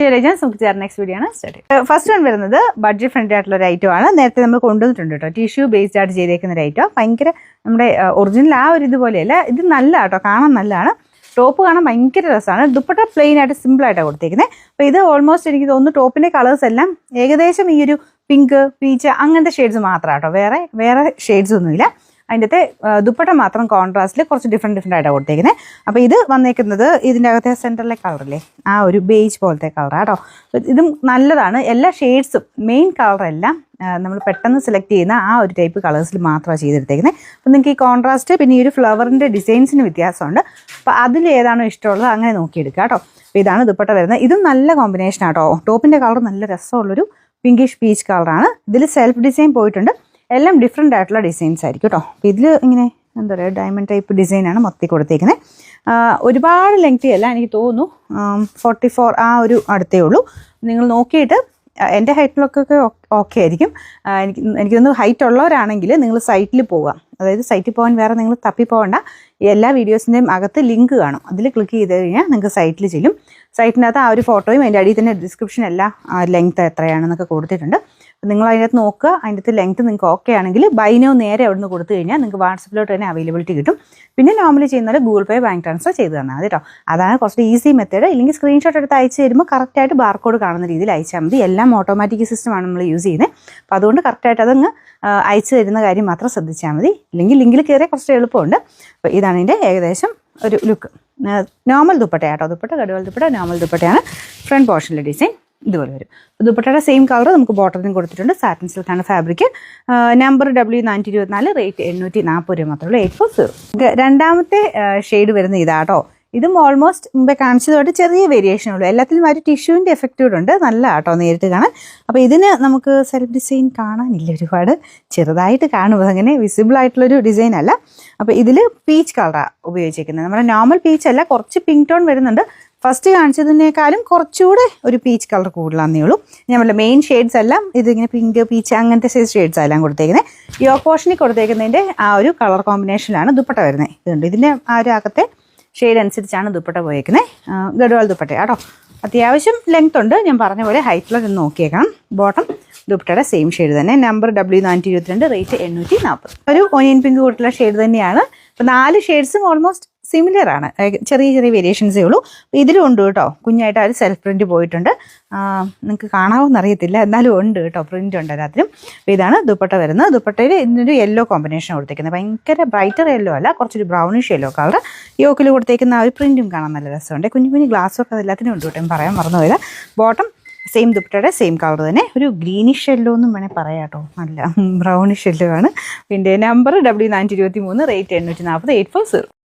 നമുക്ക് next video ആണ് start. First one വരുന്നത് ബഡ്ജറ്റ് ഫ്രണ്ട്ലി ആയിട്ടുള്ള ഒരു ഐറ്റം ആണ്. നേരത്തെ നമ്മൾ കൊണ്ടുവന്നിട്ടുണ്ട് കേട്ടോ. ടിഷ്യൂ ബേസ്ഡ് ആയിട്ട് ചെയ്തേക്കുന്ന ഒരു ഐറ്റം. ഭയങ്കര നമ്മുടെ ഒറിജിനൽ ആ ഒരു ഇതുപോലെയല്ല, ഇത് നല്ല കേട്ടോ, കാണാൻ നല്ലതാണ്. ടോപ്പ് കാണാൻ ഭയങ്കര രസമാണ്. ദുപ്പട്ട പ്ലെയിൻ ആയിട്ട് സിമ്പിൾ ആയിട്ടാണ് കൊടുത്തേക്കുന്നത്. അപ്പോൾ ഇത് ഓൾമോസ്റ്റ് എനിക്ക് തോന്നുന്നു ടോപ്പിൻ്റെ കളേഴ്സ് എല്ലാം ഏകദേശം ഈ ഒരു പിങ്ക്, പീച്ച് അങ്ങനത്തെ ഷെയ്ഡ്സ് മാത്രമാണ് കേട്ടോ. വേറെ ഷെയ്ഡ്സ് ഒന്നുമില്ല. അതിൻ്റെ ദുപ്പട്ട മാത്രം കോൺട്രാസ്റ്റിൽ കുറച്ച് ഡിഫറെൻറ്റ് ആയിട്ടാണ് കൊടുത്തേക്കുന്നത്. അപ്പോൾ ഇത് വന്നേക്കുന്നത് ഇതിൻ്റെ അകത്തെ സെൻറ്ററിലെ കളറില്ലേ, ആ ഒരു ബേജ് പോലത്തെ കളറാണ് കേട്ടോ. ഇതും നല്ലതാണ്. എല്ലാ ഷെയ്ഡ്സും മെയിൻ കളറെല്ലാം നമ്മൾ പെട്ടെന്ന് സെലക്ട് ചെയ്യുന്ന ആ ഒരു ടൈപ്പ് കളേഴ്സിൽ മാത്രമാണ് ചെയ്തെടുത്തേക്കുന്നത്. അപ്പോൾ നിങ്ങൾക്ക് ഈ കോൺട്രാസ്റ്റ് പിന്നെ ഈ ഒരു ഫ്ലവറിൻ്റെ ഡിസൈൻസിന് വ്യത്യാസമുണ്ട്. അപ്പോൾ അതിൽ ഏതാണോ ഇഷ്ടമുള്ളത് അങ്ങനെ നോക്കിയെടുക്കുക കേട്ടോ. അപ്പോൾ ഇതാണ് ദുപ്പട്ട വരുന്നത്. ഇതും നല്ല കോമ്പിനേഷനാണ് കേട്ടോ. ടോപ്പിൻ്റെ കളർ നല്ല രസമുള്ളൊരു പിങ്കിഷ് പീച്ച് കളറാണ്. ഇതിൽ സെൽഫ് ഡിസൈൻ പോയിട്ടുണ്ട്. എല്ലാം ഡിഫറെൻ്റ് ആയിട്ടുള്ള ഡിസൈൻസ് ആയിരിക്കും കേട്ടോ. അപ്പോൾ ഇതിൽ ഇങ്ങനെ എന്താ പറയുക, ഡയമണ്ട് ടൈപ്പ് ഡിസൈനാണ് മൊത്തത്തിൽ കൊടുത്തേക്കുന്നത്. ഒരുപാട് ലെങ്തി അല്ല, എനിക്ക് തോന്നുന്നു 44 ആ ഒരു അടുത്തേ ഉള്ളൂ. നിങ്ങൾ നോക്കിയിട്ട് എൻ്റെ ഹൈറ്റിലൊക്കെ ഓക്കെ ആയിരിക്കും. എനിക്ക് തോന്നുന്നു ഹൈറ്റ് ഉള്ളവരാണെങ്കിൽ നിങ്ങൾ സൈറ്റിൽ പോവുക. അതായത് സൈറ്റിൽ പോകാൻ വേറെ നിങ്ങൾ തപ്പിപ്പോകണ്ട. എല്ലാ വീഡിയോസിൻ്റെയും അകത്ത് ലിങ്ക് കാണും. അതിൽ ക്ലിക്ക് ചെയ്ത് കഴിഞ്ഞാൽ നിങ്ങൾക്ക് സൈറ്റിൽ ചെല്ലും. സൈറ്റിനകത്ത് ആ ഒരു ഫോട്ടോയും അതിൻ്റെ അടിയിൽ തന്നെ ഡിസ്ക്രിപ്ഷൻ എല്ലാം ലെങ്ത് എത്രയാണെന്നൊക്കെ കൊടുത്തിട്ടുണ്ട്. നിങ്ങൾ അതിനകത്ത് നോക്കുക. അതിൻ്റെ ലെങ്ത് നിങ്ങൾക്ക് ഓക്കെ ആണെങ്കിൽ ബൈനോ നേരെ അവിടെ നിന്ന് കൊടുത്തു കഴിഞ്ഞാൽ നിങ്ങൾക്ക് വാട്സപ്പിലോട്ട് തന്നെ അവൈലബിലിറ്റി കിട്ടും. പിന്നെ നോർമലി ചെയ്യുന്നത് ഗൂഗിൾ പേ, ബാങ്ക് ട്രാൻസ്ഫർ ചെയ്ത് തന്നാൽ മതി കേട്ടോ. അതാണ് കുറച്ച് ഈസി മെത്തേഡ്. ഇല്ലെങ്കിൽ സ്ക്രീൻഷോട്ട് എടുത്ത് അയച്ചു തരുമ്പോൾ കറക്റ്റായിട്ട് ബാർകോഡ് കാണുന്ന രീതിയിൽ അയച്ചാൽ മതി. എല്ലാം ഓട്ടോമാറ്റിക് സിസ്റ്റമാണ് നമ്മൾ യൂസ് ചെയ്യുന്നത്. അപ്പോൾ അതുകൊണ്ട് കറക്റ്റായിട്ട് അതങ്ങ് അയച്ചു തരുന്ന കാര്യം മാത്രം ശ്രദ്ധിച്ചാൽ മതി. ഇല്ലെങ്കിൽ ലിങ്കിൽ കയറിയാൽ കുറച്ച് എളുപ്പമുണ്ട്. അപ്പോൾ ഇതാണ് ഇതിൻ്റെ ഏകദേശം ഒരു ലുക്ക്. നോർമൽ ദുപ്പട്ടയാട്ടോ. ദുപ്പട്ട ഗഡ്വാൾ ദുപ്പട്ട നോർമൽ ദുപ്പട്ടയാണ്. ഫ്രണ്ട് പോർഷനിലെ ഡിസൈൻ ഇതുപോലെ വരും. ദുപ്പട്ടയുടെ സെയിം കളർ നമുക്ക് ബോട്ടത്തിനും കൊടുത്തിട്ടുണ്ട്. സാറ്റിൻ സിൽക്കാണ് ഫാബ്രിക്. നമ്പർ W424, റേറ്റ് 840 രൂപ മാത്രമേ ഉള്ളൂ. 840. രണ്ടാമത്തെ ഷെയ്ഡ് വരുന്ന ഇതാട്ടോ. ഇതും ഓൾമോസ്റ്റ് മുമ്പേ കാണിച്ചതുമായിട്ട് ചെറിയ വേരിയേഷൻ ഉള്ളൂ. എല്ലാത്തിലും ഒരു ടിഷ്യൂവിൻ്റെ എഫക്റ്റ് കൂടെ ഉണ്ട്. നല്ല ആട്ടോ നേരിട്ട് കാണാൻ. അപ്പോൾ ഇതിന് നമുക്ക് സെൽഫ് ഡിസൈൻ കാണാനില്ല, ഒരുപാട് ചെറുതായിട്ട് കാണും. അങ്ങനെ വിസിബിൾ ആയിട്ടുള്ളൊരു ഡിസൈൻ അല്ല. അപ്പോൾ ഇതിൽ പീച്ച് കളറാണ് ഉപയോഗിച്ചിരിക്കുന്നത്. നമ്മുടെ നോർമൽ പീച്ച് അല്ല, കുറച്ച് പിങ്ക് ടോൺ വരുന്നുണ്ട്. ഫസ്റ്റ് കാണിച്ചതിനേക്കാളും കുറച്ചുകൂടെ ഒരു പീച്ച് കളർ കൂടുതലാന്നേ ഉള്ളൂ. നമ്മളുടെ മെയിൻ ഷെയ്ഡ്സ് എല്ലാം ഇതിങ്ങനെ പിങ്ക്, പീച്ച് അങ്ങനത്തെ സൈസ് ഷെയ്ഡ്സ് എല്ലാം കൊടുത്തേക്കുന്നത്. യോക്ക് പോർഷനിൽ കൊടുത്തേക്കുന്നതിൻ്റെ ആ ഒരു കളർ കോമ്പിനേഷനിലാണ് ദുപ്പട്ട വരുന്നത്. ഇതുണ്ട്. ഇതിൻ്റെ ആ ഒരു അകത്തെ ഷെയ്ഡ് അനുസരിച്ചാണ് ദുപ്പട്ട പോയേക്കുന്നത്. ഗഡ്വാൾ ദുപ്പട്ട കേട്ടോ. അത്യാവശ്യം ലെങ്ത് ഉണ്ട്. ഞാൻ പറഞ്ഞ പോലെ ഹൈറ്റിലൊക്കെ നോക്കിയേക്കണം. ബോട്ടം ദുപ്പട്ടയുടെ സെയിം ഷെയ്ഡ് തന്നെ. Number W422, rate 840. ഒരു ഓനിയൻ പിങ്ക് കൂട്ടുള്ള ഷെയ്ഡ് തന്നെയാണ്. അപ്പോൾ 4 ഷെയ്ഡ്സും ഓൾമോസ്റ്റ് സിമിലർ ആണ്. ചെറിയ ചെറിയ വേരിയേഷൻസേ ഉള്ളൂ. ഇതിലും ഉണ്ട് കേട്ടോ. കുഞ്ഞായിട്ട് ആ ഒരു സെൽഫ് പ്രിൻറ്റ് പോയിട്ടുണ്ട്. നിങ്ങൾക്ക് കാണാമെന്ന് അറിയത്തില്ല, എന്നാലും ഉണ്ട് കേട്ടോ. പ്രിൻ്റ് ഉണ്ട് എല്ലാത്തിലും. അപ്പോൾ ഇതാണ് ദുപ്പട്ട വരുന്നത്. ദുപ്പട്ടയിൽ ഇതിനൊരു യെല്ലോ കോമ്പിനേഷൻ കൊടുത്തേക്കുന്നത്. ഭയങ്കര ബ്രൈറ്റർ യെല്ലോ അല്ല, കുറച്ചൊരു ബ്രൗണിഷ് യെല്ലോ കളർ. യോക്കിൽ കൊടുത്തേക്കുന്ന ആ ഒരു പ്രിൻറ്റും കാണാൻ നല്ല രസമുണ്ട്. കുഞ്ഞു കുഞ്ഞു ഗ്ലാസ്സൊക്കെ എല്ലാത്തിനും ഉണ്ട് കേട്ടോ. പറയാൻ മറന്നുപോയില്ല. ബോട്ടം സെയിം ദുപ്പട്ടയുടെ സെയിം കളർ തന്നെ. ഒരു ഗ്രീനിഷ് യെല്ലോ എന്നും വേണേൽ പറയാം കേട്ടോ. നല്ല ബ്രൗണിഷ് യെല്ലോ ആണ്. പിന്നെ നമ്പർ W423, റേറ്റ് 840, 840.